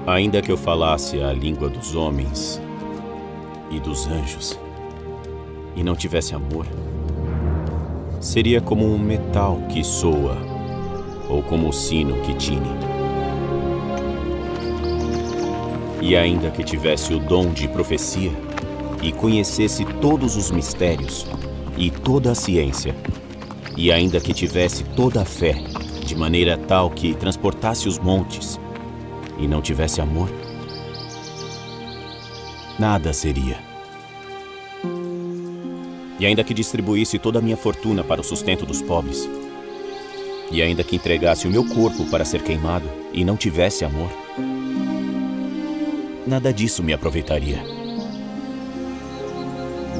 Ainda que eu falasse a língua dos homens e dos anjos e não tivesse amor, seria como um metal que soa ou como um sino que tine. E ainda que tivesse o dom de profecia e conhecesse todos os mistérios e toda a ciência, e ainda que tivesse toda a fé, de maneira tal que transportasse os montes, e não tivesse amor, nada seria. E ainda que distribuísse toda a minha fortuna para o sustento dos pobres, e ainda que entregasse o meu corpo para ser queimado e não tivesse amor, nada disso me aproveitaria.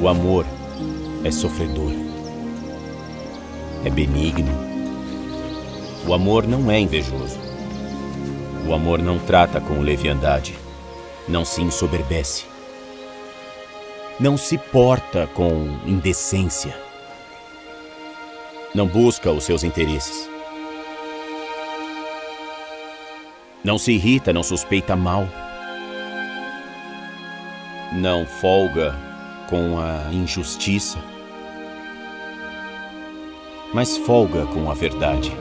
O amor é sofredor, é benigno. O amor não é invejoso. O amor não trata com leviandade, não se ensoberbece, não se porta com indecência, não busca os seus interesses, não se irrita, não suspeita mal, não folga com a injustiça, mas folga com a verdade.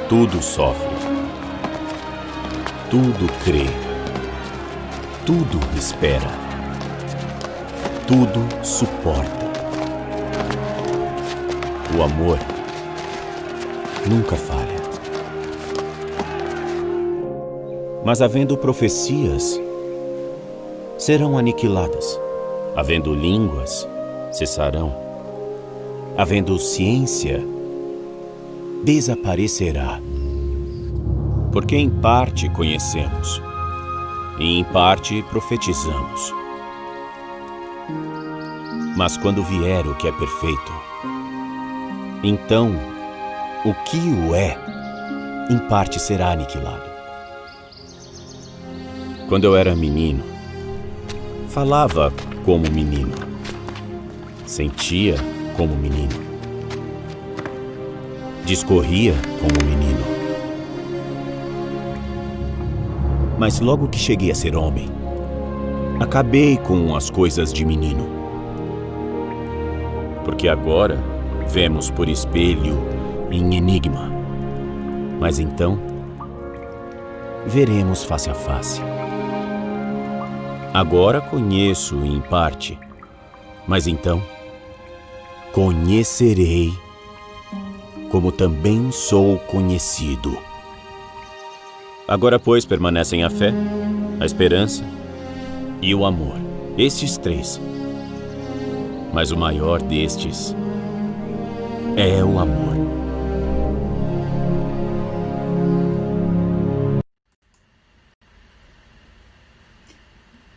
Tudo sofre, tudo crê, tudo espera, tudo suporta. O amor nunca falha. Mas havendo profecias, serão aniquiladas. Havendo línguas, cessarão. Havendo ciência, desaparecerá. Porque em parte conhecemos, e em parte profetizamos. Mas quando vier o que é perfeito, então o que o é, em parte será aniquilado. Quando eu era menino, falava como menino, sentia como menino, discorria como menino. Mas logo que cheguei a ser homem, acabei com as coisas de menino. Porque agora vemos por espelho em enigma, mas então veremos face a face. Agora conheço em parte, mas então conhecerei como também sou conhecido. Agora, pois, permanecem a fé, a esperança e o amor, estes três. Mas o maior destes é o amor.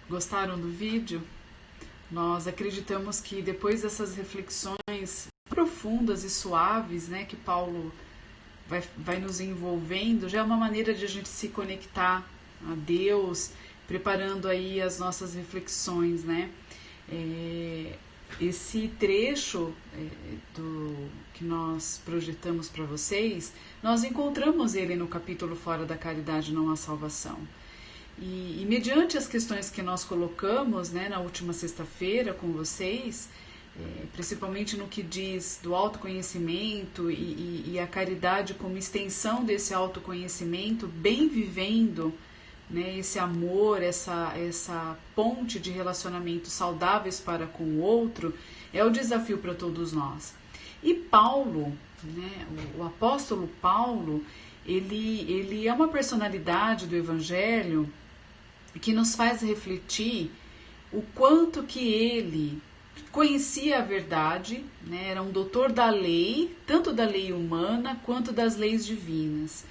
Gostaram do vídeo? Nós acreditamos que depois dessas reflexões profundas e suaves, né, que Paulo vai nos envolvendo, já é uma maneira de a gente se conectar a Deus, preparando aí as nossas reflexões, né? Esse trecho que nós projetamos para vocês, nós encontramos ele no capítulo Fora da Caridade Não Há Salvação. E mediante as questões que nós colocamos, né, na última sexta-feira com vocês, principalmente no que diz do autoconhecimento e a caridade como extensão desse autoconhecimento, bem vivendo, né, esse amor, essa ponte de relacionamentos saudáveis para com o outro, é o desafio para todos nós. E Paulo, né, o apóstolo Paulo, ele é uma personalidade do Evangelho que nos faz refletir o quanto que ele conhecia a verdade, né, era um doutor da lei, tanto da lei humana quanto das leis divinas.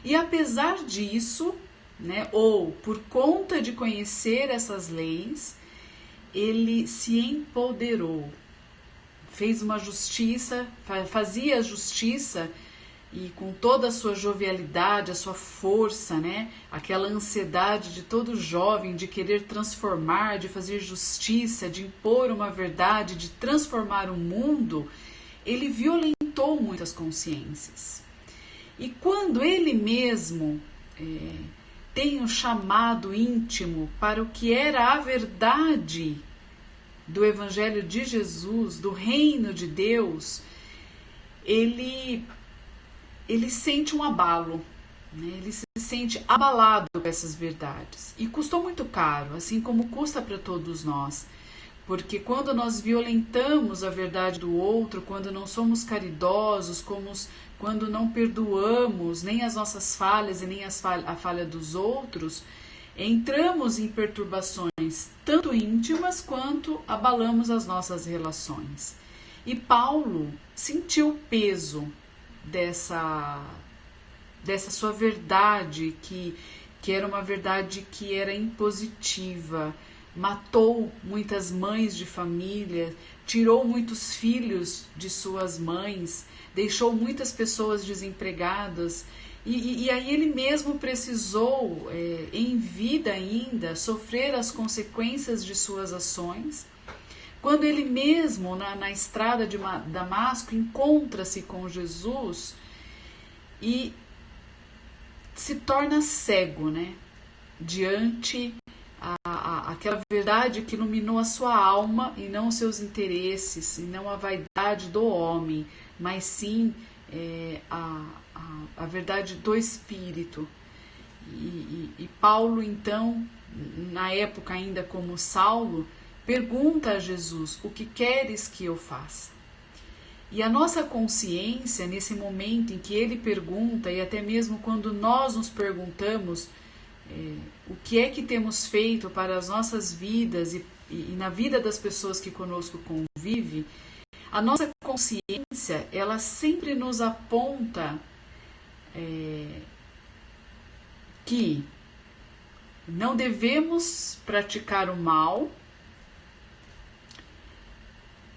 E apesar disso, né, ou por conta de conhecer essas leis, ele se empoderou, fez uma justiça, fazia a justiça e com toda a sua jovialidade, a sua força, né, aquela ansiedade de todo jovem de querer transformar, de fazer justiça, de impor uma verdade, de transformar o mundo, ele violentou muitas consciências. E quando ele mesmo tem um chamado íntimo para o que era a verdade do Evangelho de Jesus, do reino de Deus, ele sente um abalo, né? Ele se sente abalado com essas verdades. E custou muito caro, assim como custa para todos nós. Porque quando nós violentamos a verdade do outro, quando não somos caridosos, quando não perdoamos nem as nossas falhas e nem a falha dos outros, entramos em perturbações tanto íntimas quanto abalamos as nossas relações. E Paulo sentiu o peso dessa sua verdade, que era uma verdade que era impositiva, matou muitas mães de família, tirou muitos filhos de suas mães, deixou muitas pessoas desempregadas, e aí ele mesmo precisou, em vida ainda, sofrer as consequências de suas ações. Quando ele mesmo, na estrada de Damasco, encontra-se com Jesus e se torna cego, né? Diante aquela verdade que iluminou a sua alma e não os seus interesses, e não a vaidade do homem, mas sim a verdade do Espírito. E Paulo, então, na época ainda como Saulo, pergunta a Jesus: o que queres que eu faça? E a nossa consciência, nesse momento em que ele pergunta, e até mesmo quando nós nos perguntamos o que é que temos feito para as nossas vidas e na vida das pessoas que conosco convivem, a nossa consciência, ela sempre nos aponta que não devemos praticar o mal.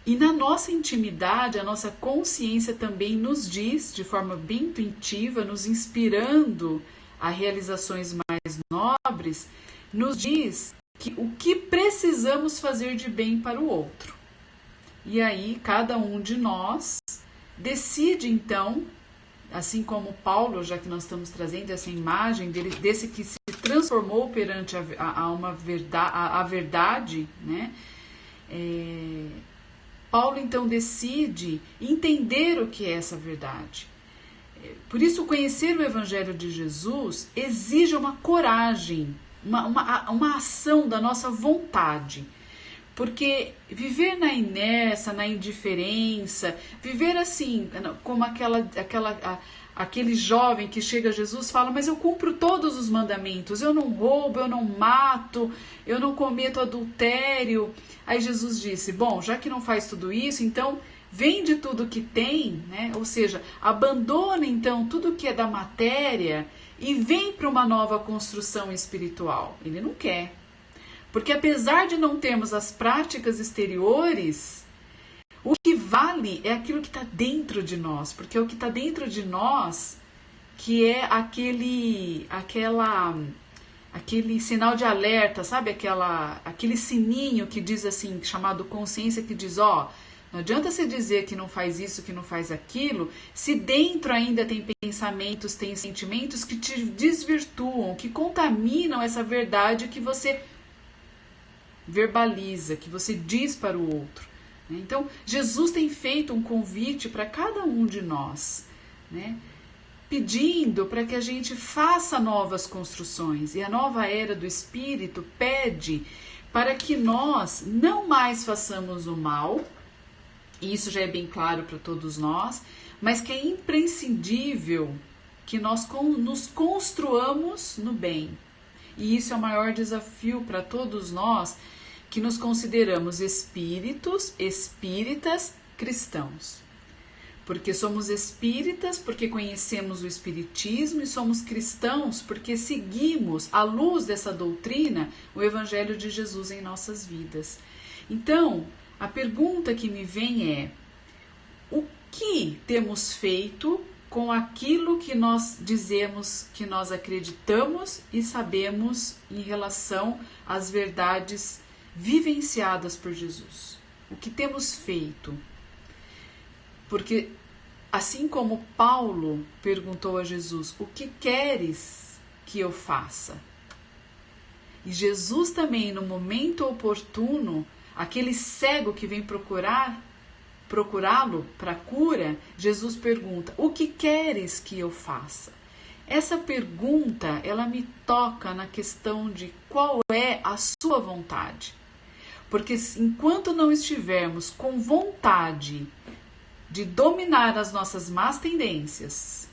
E na nossa intimidade, a nossa consciência também nos diz, de forma bem intuitiva, nos inspirando a realizações mais nobres, nos diz o que precisamos fazer de bem para o outro. E aí, cada um de nós decide, então, assim como Paulo, já que nós estamos trazendo essa imagem desse que se transformou perante a verdade, né? Paulo, então, decide entender o que é essa verdade. Por isso, conhecer o Evangelho de Jesus exige uma coragem, uma ação da nossa vontade. Porque viver na inércia, na indiferença, viver assim, como aquele jovem que chega a Jesus e fala: mas eu cumpro todos os mandamentos, eu não roubo, eu não mato, eu não cometo adultério. Aí Jesus disse: bom, já que não faz tudo isso, então vende tudo que tem, né? Ou seja, abandona então tudo que é da matéria e vem para uma nova construção espiritual. Ele não quer. Porque apesar de não termos as práticas exteriores, o que vale é aquilo que está dentro de nós. Porque é o que está dentro de nós que é aquele sinal de alerta, sabe? Aquele sininho que diz assim, chamado consciência, que diz: ó, não adianta você dizer que não faz isso, que não faz aquilo, se dentro ainda tem pensamentos, tem sentimentos que te desvirtuam, que contaminam essa verdade que você verbaliza, que você diz para o outro. Então, Jesus tem feito um convite para cada um de nós, né? Pedindo para que a gente faça novas construções. E a nova era do Espírito pede para que nós não mais façamos o mal, e isso já é bem claro para todos nós, mas que é imprescindível que nós nos construamos no bem. E isso é o maior desafio para todos nós que nos consideramos espíritas cristãos. Porque somos espíritas, porque conhecemos o espiritismo, e somos cristãos porque seguimos, à luz dessa doutrina, o Evangelho de Jesus em nossas vidas. Então, a pergunta que me vem é: o que temos feito com aquilo que nós dizemos que nós acreditamos e sabemos em relação às verdades vivenciadas por Jesus? O que temos feito? Porque assim como Paulo perguntou a Jesus, o que queres que eu faça? E Jesus também, no momento oportuno, aquele cego que vem procurá-lo para cura, Jesus pergunta, o que queres que eu faça? Essa pergunta, ela me toca na questão de qual é a sua vontade. Porque enquanto não estivermos com vontade de dominar as nossas más tendências,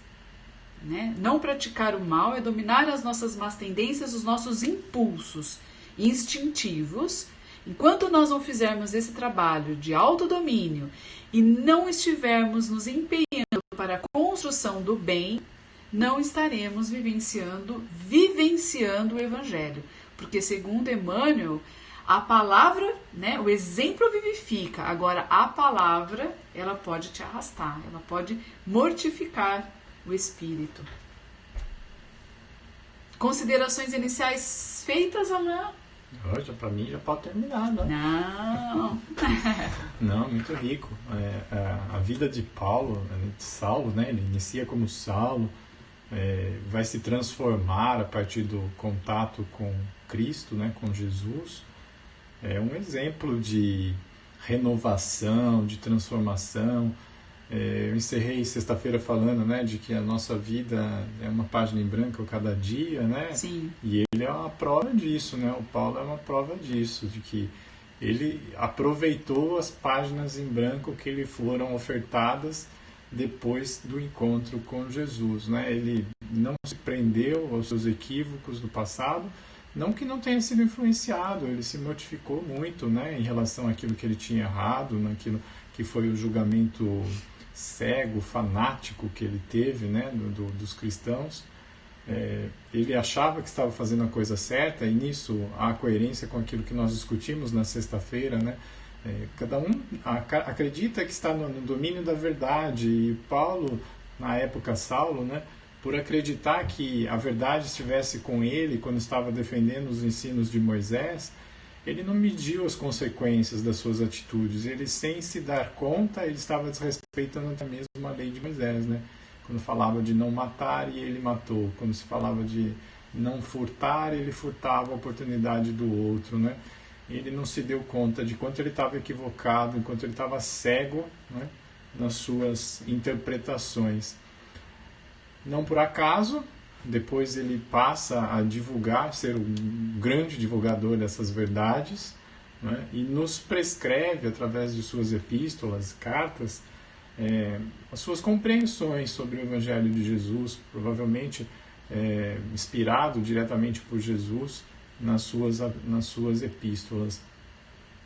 né? Não praticar o mal é dominar as nossas más tendências, os nossos impulsos instintivos. Enquanto nós não fizermos esse trabalho de autodomínio e não estivermos nos empenhando para a construção do bem, não estaremos vivenciando o Evangelho. Porque, segundo Emmanuel, a palavra, né, o exemplo vivifica. Agora, a palavra, ela pode te arrastar, ela pode mortificar o espírito. Considerações iniciais feitas, Alain? Hoje, para mim, já pode terminar, né? Não. Não, muito rico. A vida de Paulo, de Saulo, né? Ele inicia como Saulo, vai se transformar a partir do contato com Cristo, né? Com Jesus. É um exemplo de renovação, de transformação. Eu encerrei sexta-feira falando, né, de que a nossa vida é uma página em branco a cada dia, né? Sim. E ele é uma prova disso, né? O Paulo é uma prova disso, de que ele aproveitou as páginas em branco que lhe foram ofertadas depois do encontro com Jesus, né? Ele não se prendeu aos seus equívocos do passado, não que não tenha sido influenciado, ele se mortificou muito, né, em relação àquilo que ele tinha errado, naquilo que foi o julgamento cego, fanático que ele teve, né, dos cristãos. Ele achava que estava fazendo a coisa certa, e nisso há coerência com aquilo que nós discutimos na sexta-feira, né? Cada um acredita que está no domínio da verdade, e Paulo, na época Saulo, né, por acreditar que a verdade estivesse com ele quando estava defendendo os ensinos de Moisés, ele não mediu as consequências das suas atitudes. Ele, sem se dar conta, ele estava desrespeitando até mesmo a lei de Moisés, né? Quando falava de não matar, e ele matou. Quando se falava de não furtar, ele furtava a oportunidade do outro, né? Ele não se deu conta de quanto ele estava equivocado, enquanto ele estava cego, né, nas suas interpretações. Não por acaso, depois ele passa a divulgar, ser um grande divulgador dessas verdades, né, e nos prescreve, através de suas epístolas, cartas, as suas compreensões sobre o Evangelho de Jesus, provavelmente inspirado diretamente por Jesus nas suas epístolas.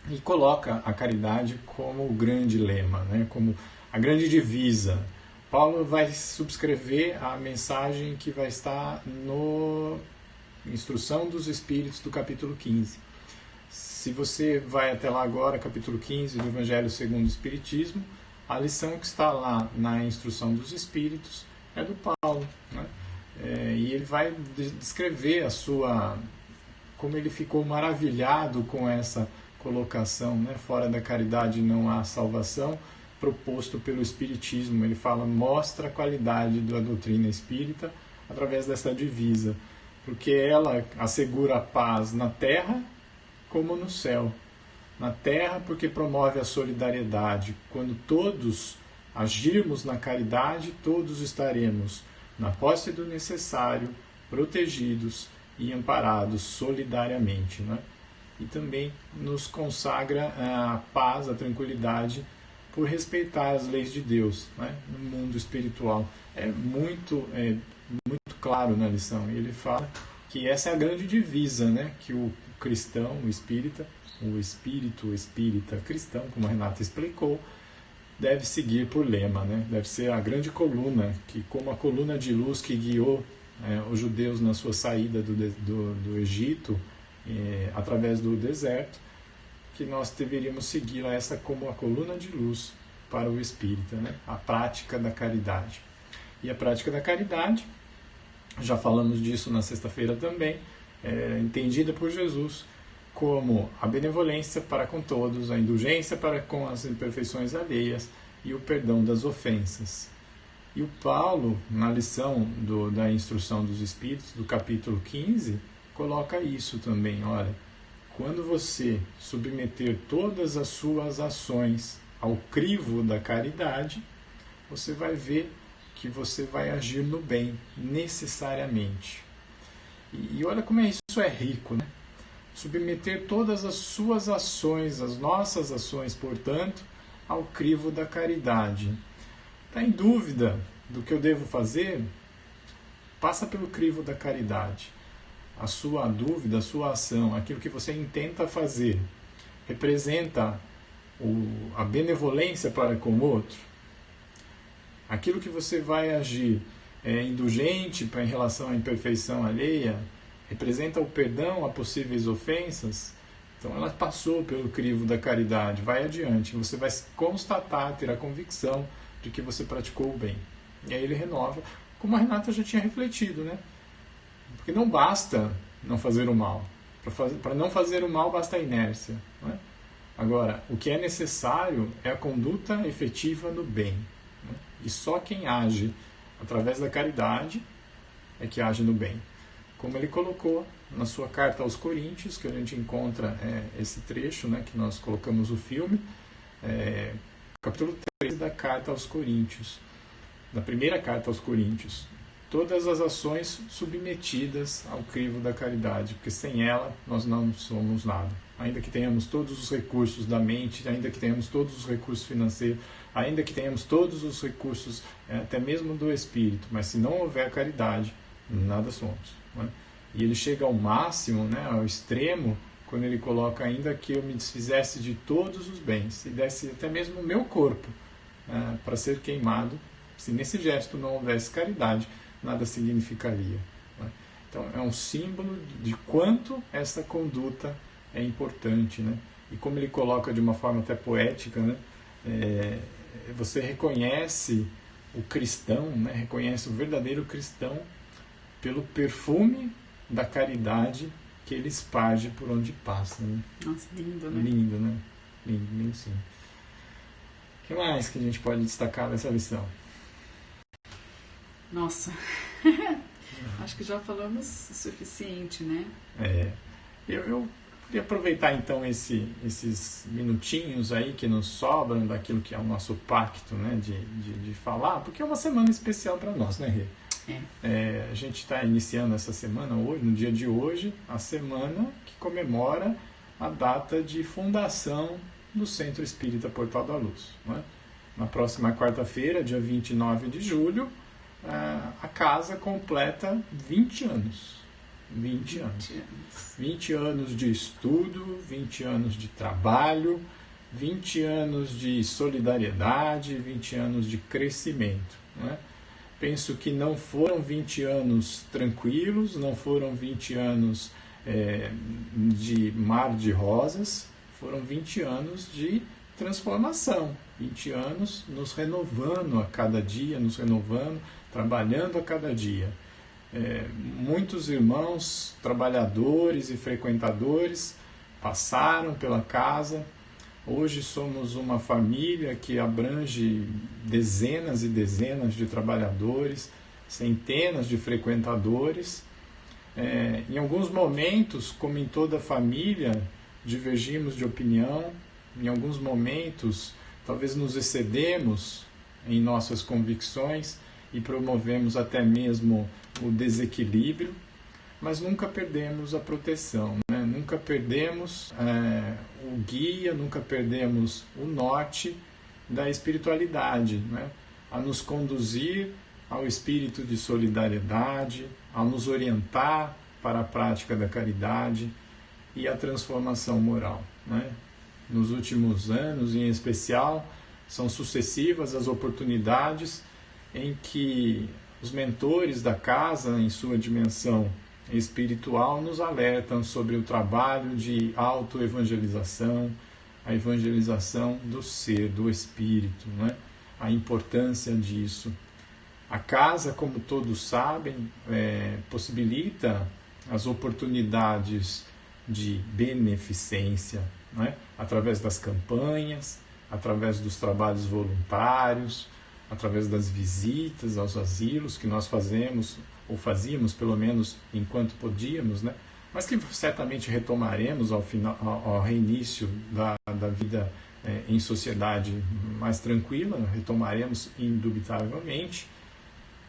E coloca a caridade como o grande lema, né, como a grande divisa. Paulo vai subscrever a mensagem que vai estar no Instrução dos Espíritos do capítulo 15. Se você vai até lá agora, capítulo 15 do Evangelho segundo o Espiritismo, a lição que está lá na Instrução dos Espíritos é do Paulo, né? E ele vai descrever como ele ficou maravilhado com essa colocação, né? Fora da caridade não há salvação, proposto pelo Espiritismo. Ele mostra a qualidade da doutrina espírita através dessa divisa, porque ela assegura a paz na terra como no céu. Na terra, porque promove a solidariedade. Quando todos agirmos na caridade, todos estaremos na posse do necessário, protegidos e amparados solidariamente, né? E também nos consagra a paz, a tranquilidade, por respeitar as leis de Deus, né, no mundo espiritual. É muito muito claro na lição. E ele fala que essa é a grande divisa, né, que o cristão, o espírita, o espírito espírita cristão, como a Renata explicou, deve seguir por lema, né? Deve ser a grande coluna, que como a coluna de luz que guiou os judeus na sua saída do Egito, através do deserto, que nós deveríamos seguir essa como a coluna de luz para o espírita, né? A prática da caridade. E a prática da caridade, já falamos disso na sexta-feira também, entendida por Jesus como a benevolência para com todos, a indulgência para com as imperfeições alheias e o perdão das ofensas. E o Paulo, na lição da instrução dos Espíritos, do capítulo 15, coloca isso também. Olha, quando você submeter todas as suas ações ao crivo da caridade, você vai ver que você vai agir no bem, necessariamente. E olha como isso é rico, né? Submeter todas as suas ações, as nossas ações, portanto, ao crivo da caridade. Está em dúvida do que eu devo fazer? Passa pelo crivo da caridade. A sua dúvida, a sua ação, aquilo que você intenta fazer, representa a benevolência para com o outro? Aquilo que você vai agir indulgente em relação à imperfeição alheia, representa o perdão a possíveis ofensas? Então ela passou pelo crivo da caridade, vai adiante, você vai constatar, ter a convicção de que você praticou o bem. E aí ele renova, como a Renata já tinha refletido, né? Porque não basta não fazer o mal. Para não fazer o mal basta a inércia, né? Agora, o que é necessário é a conduta efetiva no bem, né? E só quem age através da caridade é que age no bem. Como ele colocou na sua carta aos Coríntios, que a gente encontra esse trecho, né, que nós colocamos o filme, capítulo 13 da carta aos Coríntios, da primeira carta aos Coríntios. Todas as ações submetidas ao crivo da caridade, porque sem ela nós não somos nada. Ainda que tenhamos todos os recursos da mente, ainda que tenhamos todos os recursos financeiros, ainda que tenhamos todos os recursos até mesmo do espírito, mas se não houver caridade, nada somos, né? E ele chega ao máximo, né, ao extremo, quando ele coloca: ainda que eu me desfizesse de todos os bens e desse até mesmo o meu corpo para ser queimado, se nesse gesto não houvesse caridade, nada significaria, né? Então é um símbolo de quanto essa conduta é importante, né? E como ele coloca de uma forma até poética, né, você reconhece o cristão, né, reconhece o verdadeiro cristão pelo perfume da caridade que ele esparge por onde passa, né? Nossa, lindo, né? Lindo, né? Lindo, lindo sim. O que mais que a gente pode destacar dessa lição? Nossa, acho que já falamos o suficiente, né? Eu queria aproveitar então esses minutinhos aí que nos sobram daquilo que é o nosso pacto, né, de falar, porque é uma semana especial para nós, né, Rê? A gente está iniciando essa semana hoje, no dia de hoje, a semana que comemora a data de fundação do Centro Espírita Portal da Luz, né? Na próxima quarta-feira, dia 29 de julho, a casa completa 20 anos. 20 anos. 20 anos de estudo, 20 anos de trabalho, 20 anos de solidariedade, 20 anos de crescimento, né? Penso que não foram 20 anos tranquilos, não foram 20 anos de mar de rosas, foram 20 anos de transformação, 20 anos nos renovando a cada dia, nos renovando, trabalhando a cada dia. Muitos irmãos, trabalhadores e frequentadores passaram pela casa. Hoje somos uma família que abrange dezenas e dezenas de trabalhadores, centenas de frequentadores. Em alguns momentos, como em toda família, divergimos de opinião. Em alguns momentos, talvez nos excedemos em nossas convicções e promovemos até mesmo o desequilíbrio, mas nunca perdemos a proteção, né? Nunca perdemos o guia, nunca perdemos o norte da espiritualidade, né? A nos conduzir ao espírito de solidariedade, a nos orientar para a prática da caridade e a transformação moral, né? Nos últimos anos, em especial, são sucessivas as oportunidades em que os mentores da casa, em sua dimensão espiritual, nos alertam sobre o trabalho de autoevangelização, a evangelização do ser, do espírito, né? A importância disso. A casa, como todos sabem, possibilita as oportunidades de beneficência, né? Através das campanhas, através dos trabalhos voluntários, através das visitas aos asilos que nós fazemos, ou fazíamos pelo menos enquanto podíamos, né? Mas que certamente retomaremos ao reinício da vida em sociedade mais tranquila, retomaremos indubitavelmente,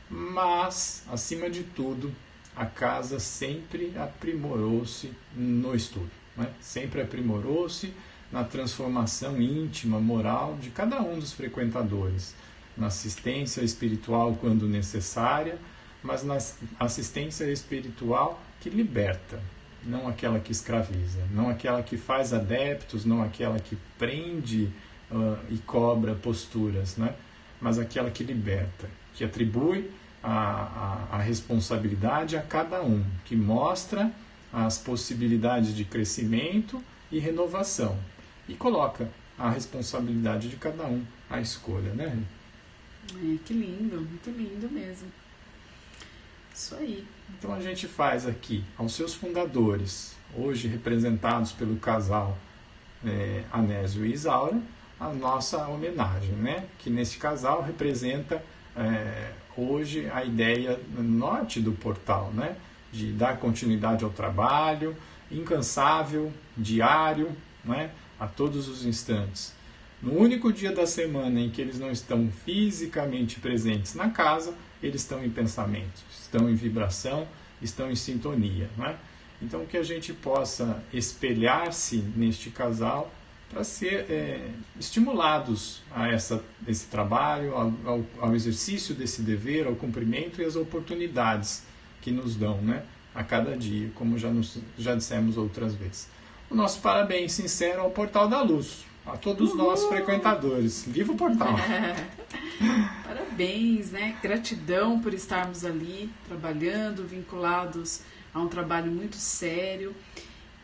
mas, acima de tudo, a casa sempre aprimorou-se no estudo, né? Sempre aprimorou-se na transformação íntima, moral de cada um dos frequentadores, na assistência espiritual quando necessária, mas na assistência espiritual que liberta, não aquela que escraviza, não aquela que faz adeptos, não aquela que prende e cobra posturas, né? Mas aquela que liberta, que atribui a responsabilidade a cada um, que mostra as possibilidades de crescimento e renovação e coloca a responsabilidade de cada um à escolha, né? Que lindo, muito lindo mesmo. Isso aí. Então a gente faz aqui, aos seus fundadores, hoje representados pelo casal Anésio e Isaura, a nossa homenagem, né? Que nesse casal representa hoje a ideia norte do portal, né? De dar continuidade ao trabalho, incansável, diário, né? A todos os instantes. No único dia da semana em que eles não estão fisicamente presentes na casa, eles estão em pensamento, estão em vibração, estão em sintonia, né? Então que a gente possa espelhar-se neste casal para ser estimulados a esse trabalho, ao exercício desse dever, ao cumprimento e às oportunidades que nos dão, né, a cada dia, como já dissemos outras vezes. O nosso parabéns sincero ao Portal da Luz, a todos nós frequentadores. Viva o portal! Parabéns, né? Gratidão por estarmos ali, trabalhando, vinculados a um trabalho muito sério,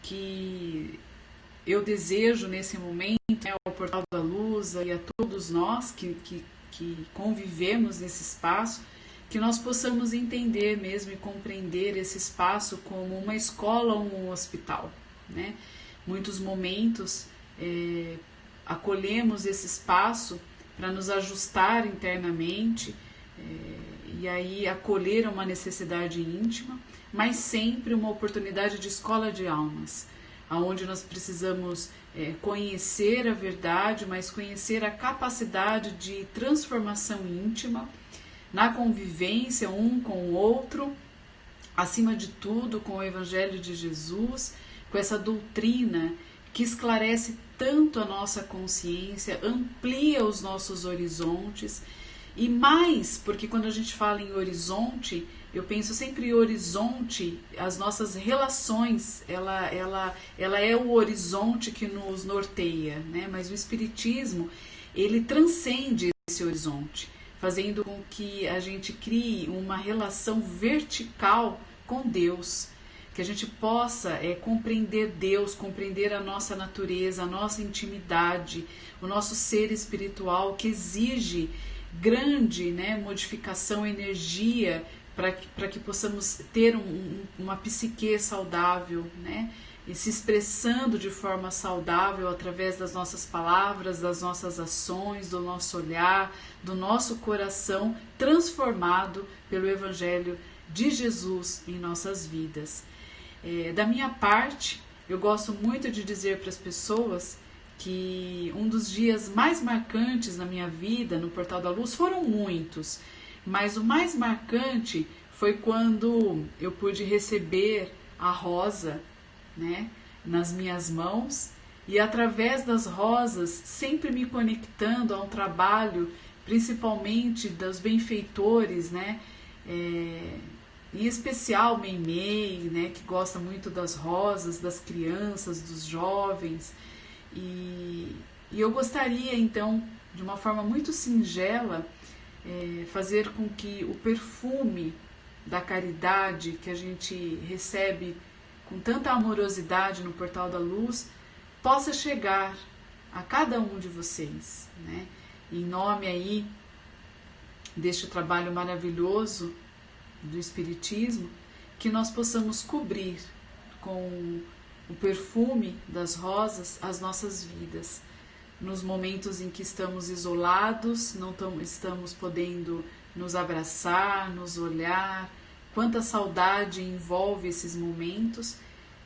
que eu desejo nesse momento, né, ao Portal da Luz e a todos nós que convivemos nesse espaço, que nós possamos entender mesmo e compreender esse espaço como uma escola ou um hospital, né? Muitos momentos acolhemos esse espaço para nos ajustar internamente e aí acolher uma necessidade íntima, mas sempre uma oportunidade de escola de almas, onde nós precisamos conhecer a verdade, mas conhecer a capacidade de transformação íntima, na convivência um com o outro, acima de tudo com o Evangelho de Jesus, com essa doutrina que esclarece tanto a nossa consciência, amplia os nossos horizontes, e mais, porque quando a gente fala em horizonte, eu penso sempre em horizonte, as nossas relações, ela é o horizonte que nos norteia, né? Mas o Espiritismo, ele transcende esse horizonte, fazendo com que a gente crie uma relação vertical com Deus, que a gente possa compreender Deus, compreender a nossa natureza, a nossa intimidade, o nosso ser espiritual, que exige grande, né, modificação, energia, para que possamos ter uma psique saudável, né, e se expressando de forma saudável através das nossas palavras, das nossas ações, do nosso olhar, do nosso coração transformado pelo Evangelho de Jesus em nossas vidas. Da minha parte, eu gosto muito de dizer para as pessoas que um dos dias mais marcantes na minha vida no Portal da Luz foram muitos, mas o mais marcante foi quando eu pude receber a rosa, né, nas minhas mãos, e através das rosas sempre me conectando a um trabalho, principalmente dos benfeitores, né, em especial Meimei, né, que gosta muito das rosas, das crianças, dos jovens, e eu gostaria então, de uma forma muito singela, fazer com que o perfume da caridade que a gente recebe com tanta amorosidade no Portal da Luz possa chegar a cada um de vocês, né? Em nome aí deste trabalho maravilhoso do Espiritismo, que nós possamos cobrir com o perfume das rosas as nossas vidas, nos momentos em que estamos isolados, não estamos podendo nos abraçar, nos olhar, quanta saudade envolve esses momentos,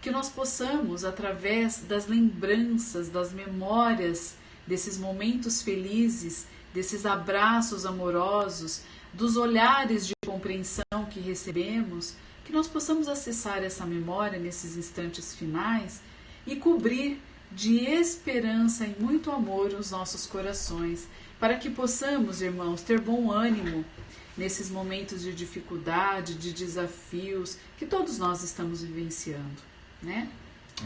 que nós possamos, através das lembranças, das memórias, desses momentos felizes, desses abraços amorosos, dos olhares de compreensão que recebemos, que nós possamos acessar essa memória nesses instantes finais e cobrir de esperança e muito amor os nossos corações, para que possamos, irmãos, ter bom ânimo nesses momentos de dificuldade, de desafios que todos nós estamos vivenciando, né?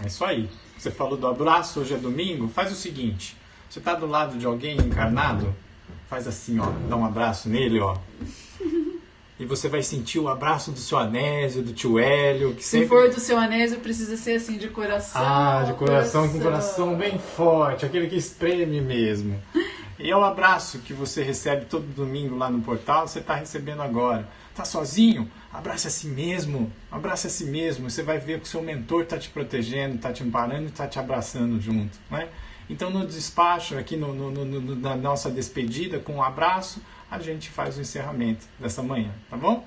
É isso aí. Você falou do abraço, hoje é domingo, faz o seguinte, você está do lado de alguém encarnado, faz assim, ó, dá um abraço nele, ó. E você vai sentir o abraço do seu Anésio, do tio Hélio. Que Se for do seu Anésio, precisa ser assim, de coração. Ah, de coração, com coração bem forte, aquele que espreme mesmo. E é o abraço que você recebe todo domingo lá no portal, você está recebendo agora. Está sozinho? Abrace a si mesmo, abrace a si mesmo. Você vai ver que o seu mentor está te protegendo, está te amparando e está te abraçando junto, né? Então, no despacho, aqui na nossa despedida, com um abraço, a gente faz o encerramento dessa manhã, tá bom?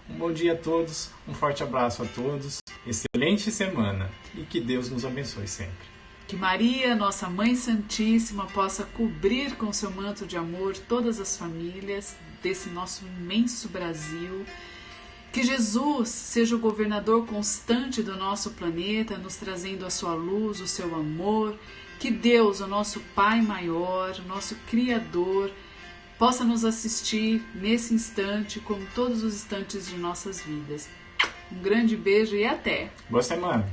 Um bom dia a todos, um forte abraço a todos, excelente semana e que Deus nos abençoe sempre. Que Maria, nossa Mãe Santíssima, possa cobrir com seu manto de amor todas as famílias desse nosso imenso Brasil. Que Jesus seja o governador constante do nosso planeta, nos trazendo a sua luz, o seu amor. Que Deus, o nosso Pai maior, o nosso Criador, possa nos assistir nesse instante, como todos os instantes de nossas vidas. Um grande beijo e até! Boa semana!